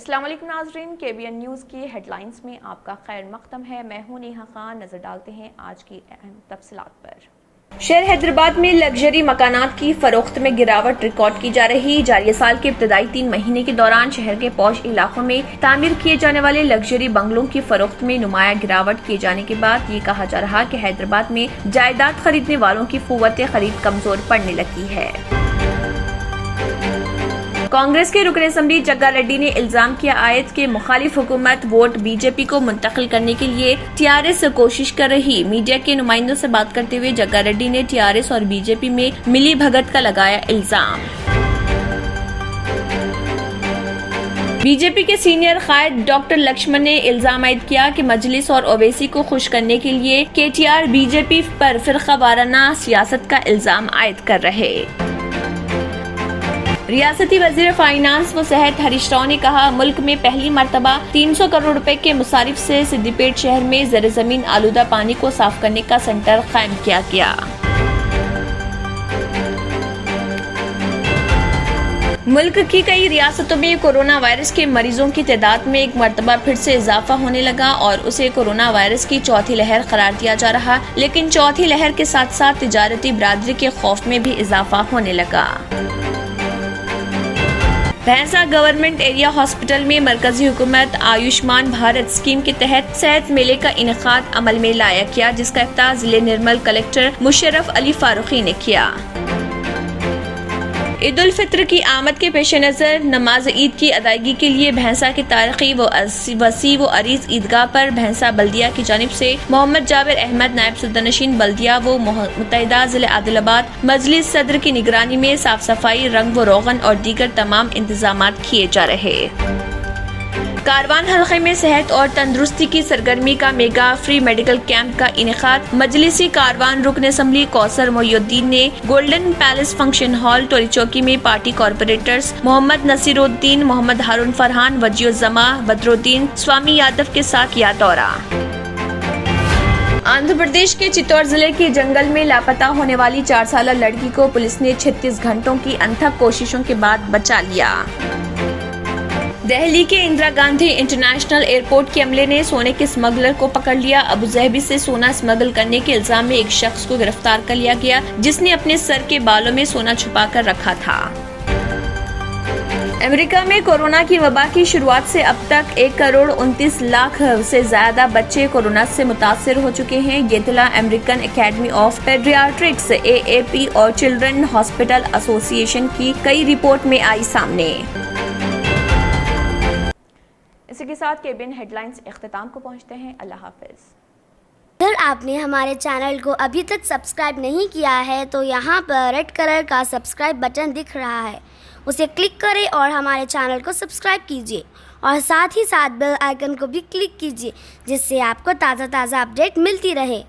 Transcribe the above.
अस्सलाम वालेकुम नाज़रीन, KBN न्यूज़ की हेडलाइंस में आपका खैर मक़दम है। मैं हूं नेहा खान। नज़र डालते हैं आज की अहम तफसीलात पर। शहर हैदराबाद में लग्जरी मकानात की फरोख्त में गिरावट रिकॉर्ड की जा रही। जारी साल के इब्तदाई 3 महीने के दौरान शहर के पौश इलाकों में तामीर किए जाने वाले लग्जरी बंगलों की फरोख्त में नुमाया गिरावट किए जाने के बाद ये कहा जा रहा कि हैदराबाद में जायदाद खरीदने वालों की कुव्वत खरीद कमजोर पड़ने लगी है। कांग्रेस के रुकन असम्बली जग्गा रेड्डी ने इल्जाम किया आयत के मुखालिफ हुकूमत वोट बीजेपी को मुंतकिल करने के लिए TRS कोशिश कर रही। मीडिया के नुमाइंदों से बात करते हुए जग्गा रेड्डी ने TRS और बीजेपी में मिली भगत का लगाया इल्जाम। बीजेपी के सीनियर कायद डॉक्टर लक्ष्मण ने इल्जाम आयद किया कि मजलिस और ओवैसी को खुश करने के लिए KTR बीजेपी पर फिरका वाराना सियासत का इल्जाम आयद कर रहे। रियासती वजीर फाइनेंस व सेहत हरीश राव ने कहा, मुल्क में पहली मर्तबा 300 करोड़ रुपए के मुसारिफ से सिद्दीपेट शहर में ज़र ज़मीन आलूदा पानी को साफ करने का सेंटर कायम किया गया। मुल्क की कई रियासतों में कोरोना वायरस के मरीजों की तादाद में एक मर्तबा फिर से इजाफा होने लगा और उसे कोरोना वायरस की चौथी लहर करार दिया जा रहा। लेकिन चौथी लहर के साथ साथ तिजारती बिरादरी के खौफ में भी इजाफा होने लगा। भैंसा गवर्नमेंट एरिया हॉस्पिटल में मरकजी हुकूमत आयुष्मान भारत स्कीम के तहत सेहत मेले का इनेकाद अमल में लाया गया, जिसका इफ्ताह जिले निर्मल कलेक्टर मुशर्रफ अली फारूकी ने किया। ईद उल फित्र की आमद के पेश नज़र नमाज ईद की अदायगी के लिए भैंसा की तारीखी वसी व अरीज ईदगाह पर भैंसा बल्दिया की जानिब से मोहम्मद जाबिर अहमद नायब सदरनशीन बल्दिया व मुत्तहिदा जिले आदिलाबाद मजलिस सदर की निगरानी में साफ सफाई, रंग व रोगन और दीगर तमाम इंतजामात किए जा रहे। कारवान हल्के में सेहत और तंदुरुस्ती की सरगर्मी का मेगा फ्री मेडिकल कैंप का इनेकाद मजलिसी कारवान रुकन असम्बली कौसर मोयुद्दीन ने गोल्डन पैलेस फंक्शन हॉल टोली चौकी में पार्टी कॉर्पोरेटर्स मोहम्मद नसीरुद्दीन, मोहम्मद हारून फरहान, वजीउज्जमा बदरुद्दीन, स्वामी यादव के साथ किया दौरा। आंध्र प्रदेश के चित्तौड़ जिले के जंगल में लापता होने वाली 4 साला लड़की को पुलिस ने 36 घंटों की अनथक कोशिशों के बाद बचा लिया। दिल्ली के इंदिरा गांधी इंटरनेशनल एयरपोर्ट के अमले ने सोने के स्मगलर को पकड़ लिया। अबू ज़हबी से सोना स्मगल करने के इल्जाम में एक शख्स को गिरफ्तार कर लिया गया, जिसने अपने सर के बालों में सोना छुपा कर रखा था। अमेरिका में कोरोना की वबा की शुरुआत से अब तक 1 करोड़ 29 लाख से ज्यादा बच्चे कोरोना से मुतासिर हो चुके हैं। ये इत्तला American academy of pediatrics AAP और चिल्ड्रन हॉस्पिटल एसोसिएशन की कई रिपोर्ट में आई सामने। इसी के साथ KBN हेडलाइंस इख्तिताम को पहुंचते हैं। अल्लाह हाफिज। अगर आपने हमारे चैनल को अभी तक सब्सक्राइब नहीं किया है तो यहाँ पर रेड कलर का सब्सक्राइब बटन दिख रहा है, उसे क्लिक करें और हमारे चैनल को सब्सक्राइब कीजिए और साथ ही साथ बेल आइकन को भी क्लिक कीजिए, जिससे आपको ताज़ा अपडेट मिलती रहे।